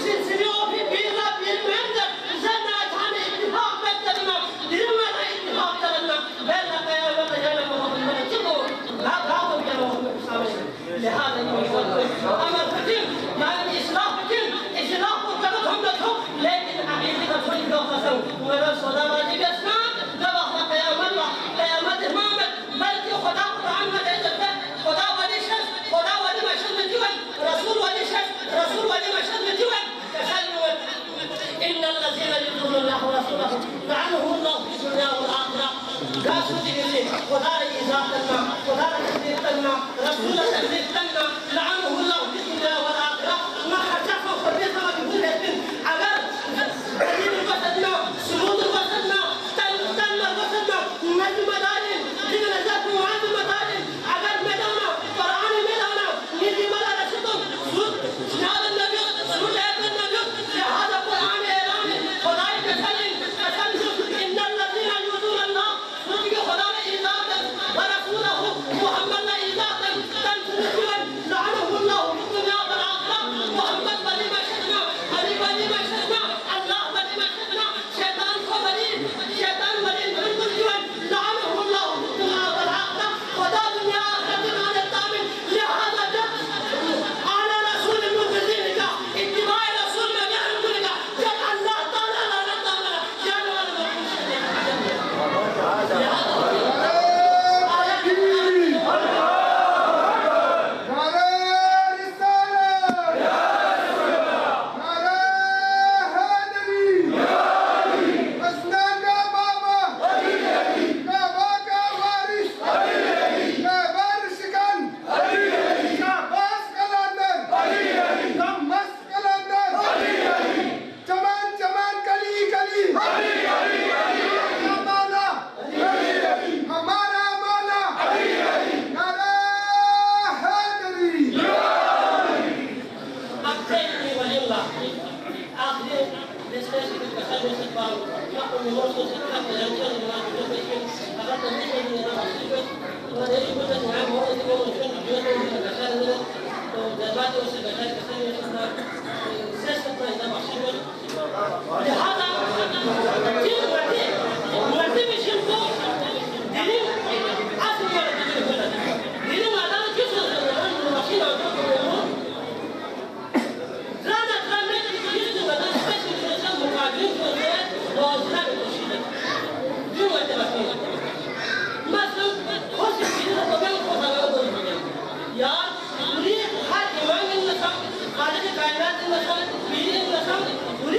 Silsile o bir Rabbil पूरी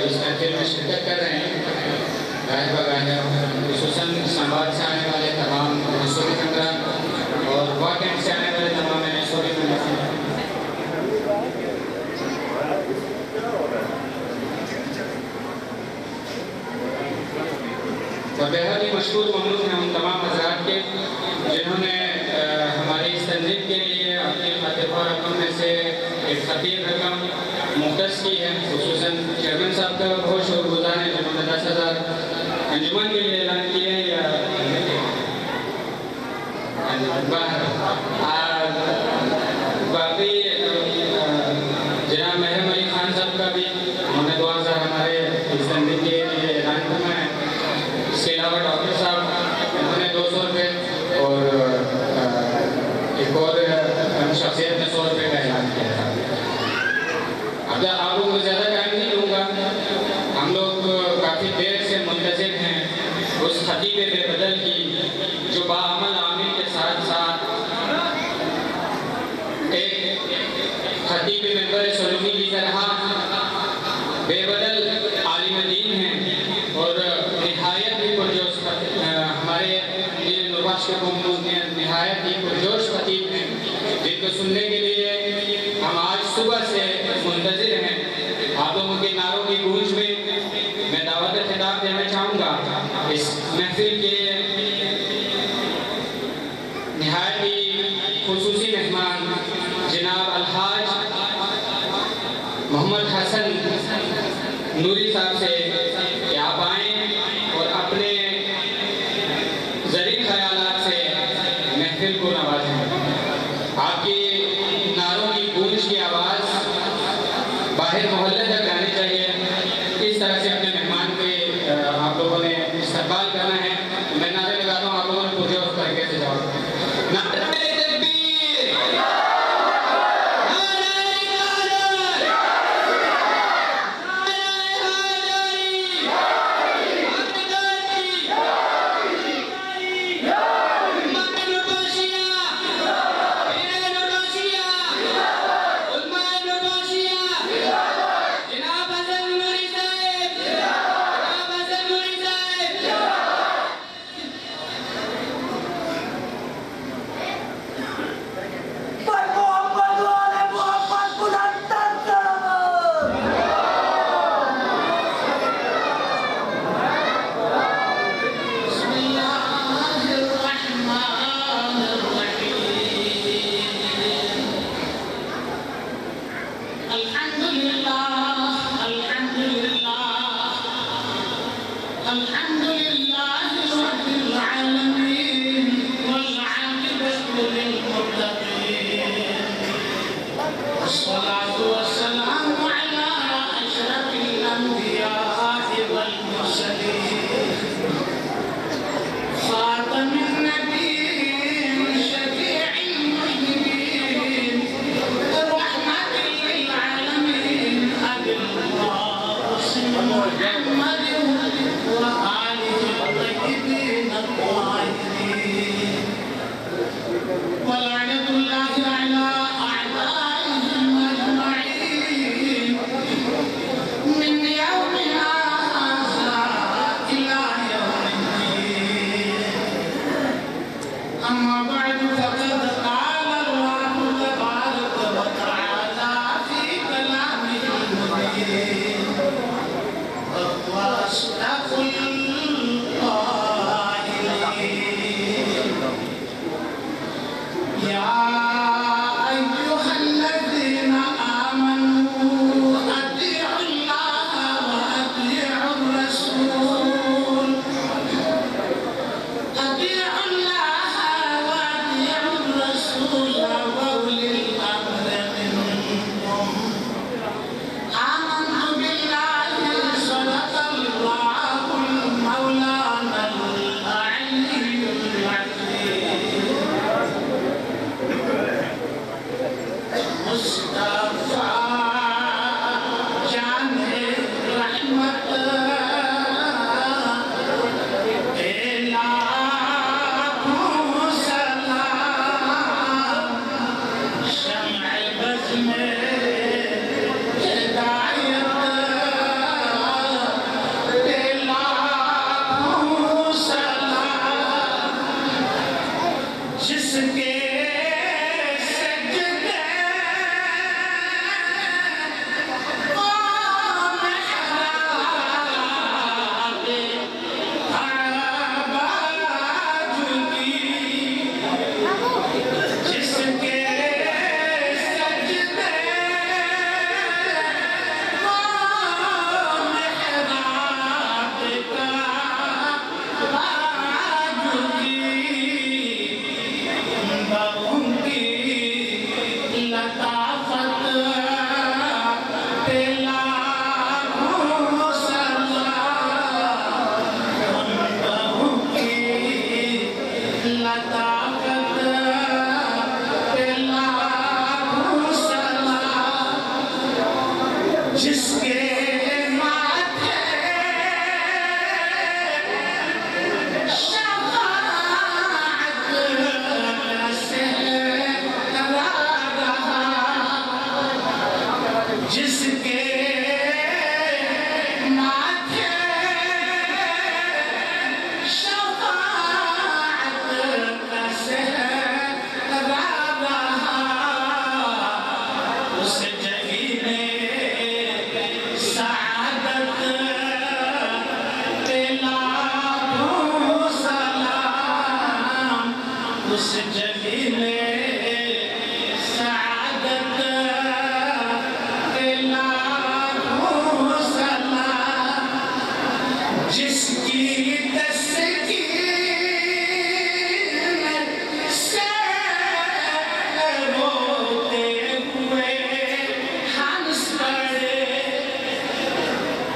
इस महफिल में शिरकत कर रहे हैं। गायक बगायक खुसूसन इस्लामाबाद से आने वाले तमाम नसोरी मेंबरान और वाकई से आने वाले तमाम नसोरी मेंबरान और बेहद ही मशहूर ममनून हैं उन तमाम हजरात के जिन्होंने हमारी इस तंजीम के लिए अपनी फ़ातिहा रकम में से एक खतीब रकम मुख्तस की है। खुसूसन चेयरमैन साहब का बहुत शुक्रगुज़ार हैं जिन्होंने 10,000 अंजुमन के लिए ऐलान किया है या बाकी जनाब महरम अली खान साहब का भी उन्होंने 2,000 हमारे इस तंजीम के लिए ऐलान करना है। इसके अलावा डॉक्टर साहब उन्होंने 200 रुपये और एक और शख्सियत ने 100 रुपये का ऐलान किया था। अब आप लोगों को ज़्यादा टाइम नहीं लूँगा, हम लोग काफ़ी देर से मुंतज़िर हैं उस खतीब बेबदल की जो बाअमल आमिल के साथ साथ एक खतीब मेंबर सलूनी की तरह बेबदल आलिम दीन हैं और निहायत ही पुरजोश हमारे नुरबाश के निहायत ही पुरजोश खतीब हैं जिनको सुनने के लिए हम आज सुबह से मुंतज़िर हैं। आप लोगों के नारों की गूंज में मैं दावत खिताब देना चाहूँगा इस महफिल के निहायत ही खुसूसी मेहमान जनाब अलहाज मोहम्मद हसन नूरी साहब से कि आप आएँ और अपने ज़रीफ़ ख़यालात से महफिल को नवाजें। आपकी नारों की गूंज की आवाज़ बाहर मोहल्ले तक जानी चाहिए। इस तरह से अपने मेहमान पे आप लोगों ने इस्तकबाल करना है। मैं नारे लगाता हूँ, आप लोगों ने पुरजोश तरीके से जवाब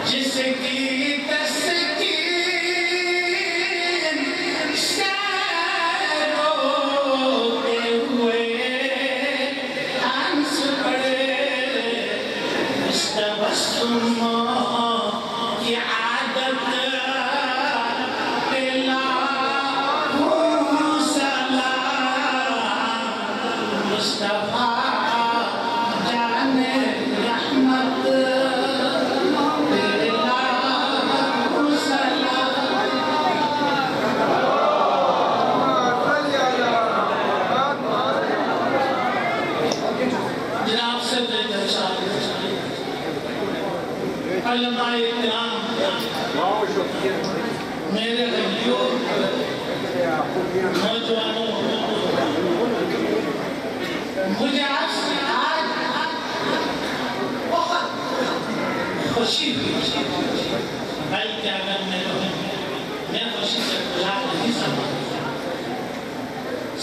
जिसकी तस्कीन से रोते हुए हंस पड़े, इस तबस्सुम की आदत पे लाखों सलाम, मुस्तफा जाने रहमत पे लाखों सलाम। जनाब सदर उलमाए इकराम, मेरे भाइयों, नौजवानों, मुझे आज बहुत खुशी हुई। भाई क्या अगर मैं खुशी से बुला नहीं सकता।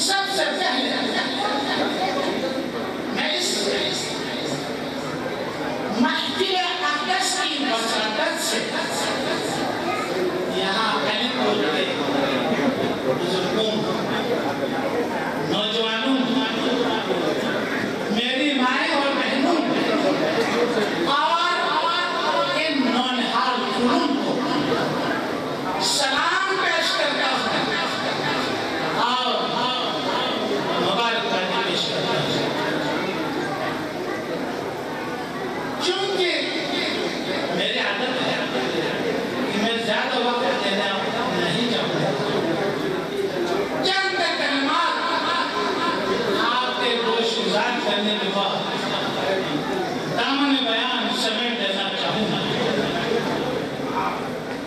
सबसे पहले मैं इस महफिल अक़दस की बसातत से यहाँ अलीपुर के बुजुर्गों, नौजवानों, मेरी माएँ और बहनों और इन नौनिहाल खुलों को सलाम पेश करता हूँ और मुबारकबादी पेश करता हूँ। चूंकि मेरी आदत है कि मैं ज्यादा वक्त देना नहीं चाहूँगा, चंद कलमात आपके गोशगुजार करने के बाद दामन बयान समेट देना चाहूँगा।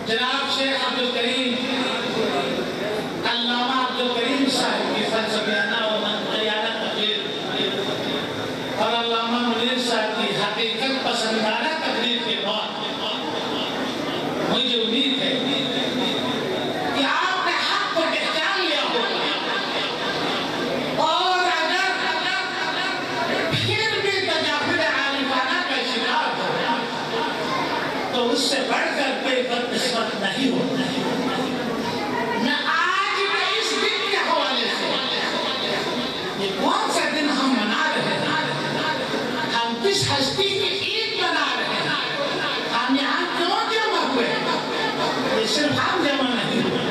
जनाब शेख अब्दुल करीम, अल्लामा अब्दुल करीम साहब की फलसफियाना और मंतकियाना तकरीर और अल्लामा मुनीर साहब की हकीकत पसंदाना तकरीर के बाद मुझे उम्मीद है कि आपने हक को पहचान लिया होगा और अगर फिर भी तजाफुर आलिमाना का शिकार हो तो उससे बढ़कर कोई बदकिस्मत नहीं होता। मैं आज के इस दिन के हवाले से, ये कौन सा दिन हम मना रहे हैं, हम किस हस्ती की ईद मना रहे हैं, हम यहाँ क्यों जमा हुए, ये सिर्फ हम जमा नहीं हुए,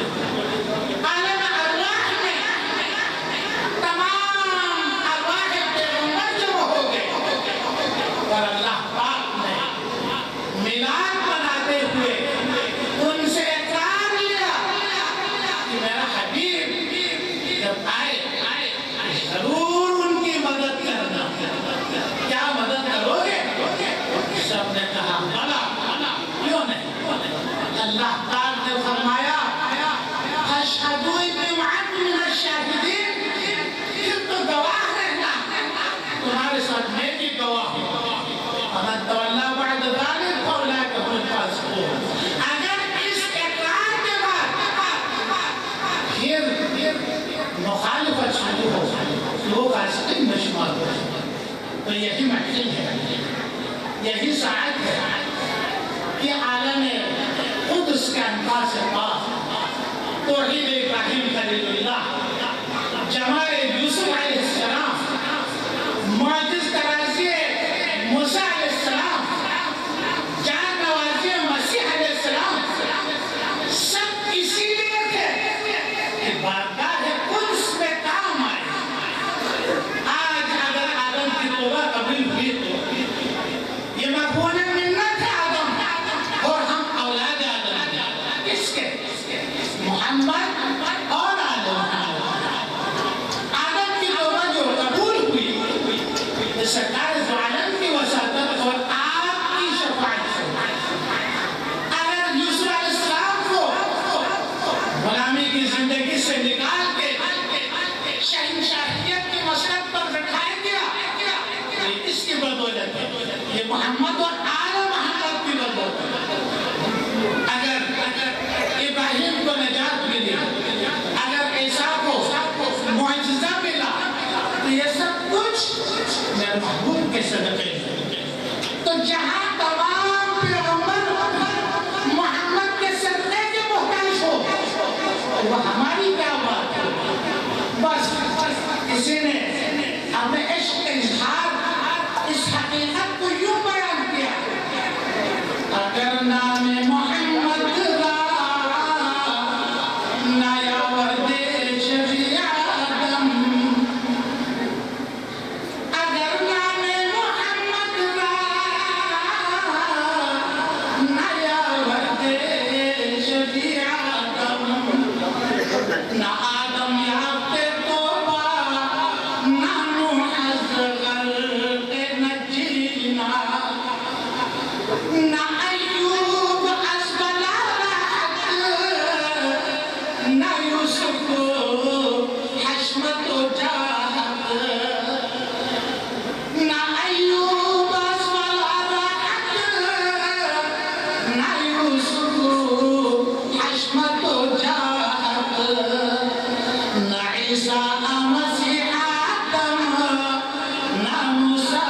आलम अरवाह में तमाम अरवाह पैगंबर जमा हो गए और अल्लाह पाक ने मिलाद मनाते हुए उनसे इकरार लिया कि मेरा हबीब जब आए जरूर उनकी मदद करना। क्या मदद करोगे? सबने कहा भला, क्यों नहीं। अल्लाह ताला ने फरमाया अशहदु इन्नी मअकुम मिनश शाहिदीन, फिर तो गवाह रहना, तुम्हारे साथ मैं भी गवाह हूँ। अमन तवल्ला बअद ज़ालिक फौलाइका हुमुल फासिकून। अगर इस इकरार के बाद फिर मुखालिफत शुरू हो तो वो फासिकीन में शुमार हो। तो यही महफिल है, यही साअत है कि आलम क़ुद्स के अंफास पाक तौहीद इब्राहीम खलीलुल्लाह, जमाल यूसुफ अलैहिस्सलाम, मुअज्जिज़ तराज़ी मूसा अलैहिस्सलाम, जान नवाज़ी मसीह अलैहिस्सलाम, सब इसीलिए थे कि बारगाह क़ुद्स में काम आए। आज अगर आदम की तौबा कबूल हुई तो ये मफ़हूम मिन्नत है आदम और हम औलाद आदम। किसके? मोहम्मद और आदम। आदम की तौबा जो कबूल हुई तो सरकार दो आलम की वसातत और आपकी शफ़ाअत से। अगर यूसुफ अलैहिस्सलाम को गुलामी की जिंदगी से निकाल के शहंशाहियत के मसरत पर बैठाया गया, ये इसकी बदौलत है, ये मोहम्मद और आले मोहम्मद की बदौलत। अगर इब्राहीम को निजात मिली, अगर ईसा को मुअज्जिज़ा मिला, तो ये सब कुछ मेरे महबूब के सदक़े। तो जहाँ तमाम पैगंबर नया वर्देश भी आदम न आदम याफ्ते तोबा न नूह असगर के नजीना न अय्यूब असबला न यूसुफ हशमत जाहत न अय्यूब असबला न यूसुफ हशमत जाहत न ईसा मसीह आदम न मूसा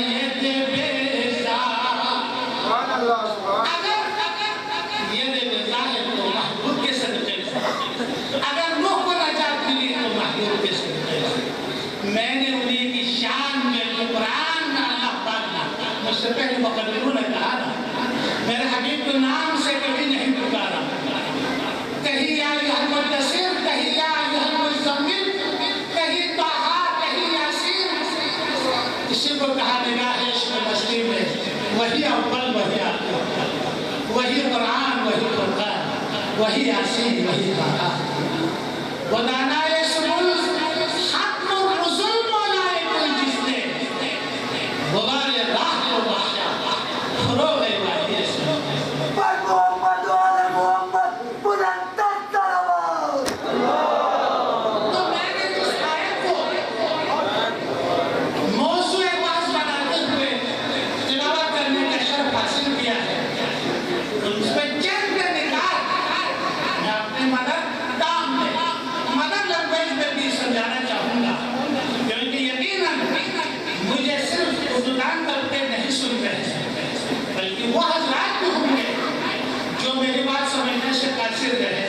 ये बेजा ये बेजा है तो महबूब के सदक़े से अगर नूह को नजात मिली तो महबूब के सदक़े से मैंने उन्हीं की शान में जो कुरान में अल्लाह पाक ने मुझसे पहले मुक़द्दिरों ने कहा ना मेरे हबीब को नाम से कभी नहीं पुकारा कहीं या अय्युहल मुद्दस्सिर कहीं या अय्युहल मुज़्ज़म्मिल कहीं ताहा कहीं यासीन किसी को कहा निगाह इश्क़ मस्ती में वही अव्वल वही आखिर वही कुरान वही फुरक़ान वही यासीन वही ताहा वदानाए सुबुल खत्मुर रुसूल मौलाए कुल जिसने गुबारे राह को बख्शा फ़रोग़ वादी पर मोहम्मद वाले मोहम्मद बुलंद तलवार तो मैंने इस आयत को मौज़ूए बात बनाते हुए तिलावत करने का शर्फ हासिल किया है उसमें चंद निकाल मैं अपने मदर लैंग्वेज में भी समझाना चाहूँगा क्योंकि यकीनन मुझे सिर्फ उर्दूदान करके नहीं सुन रहे बल्कि वो हज़रात भी होंगे जो मेरी बात समझने से कासिर रहे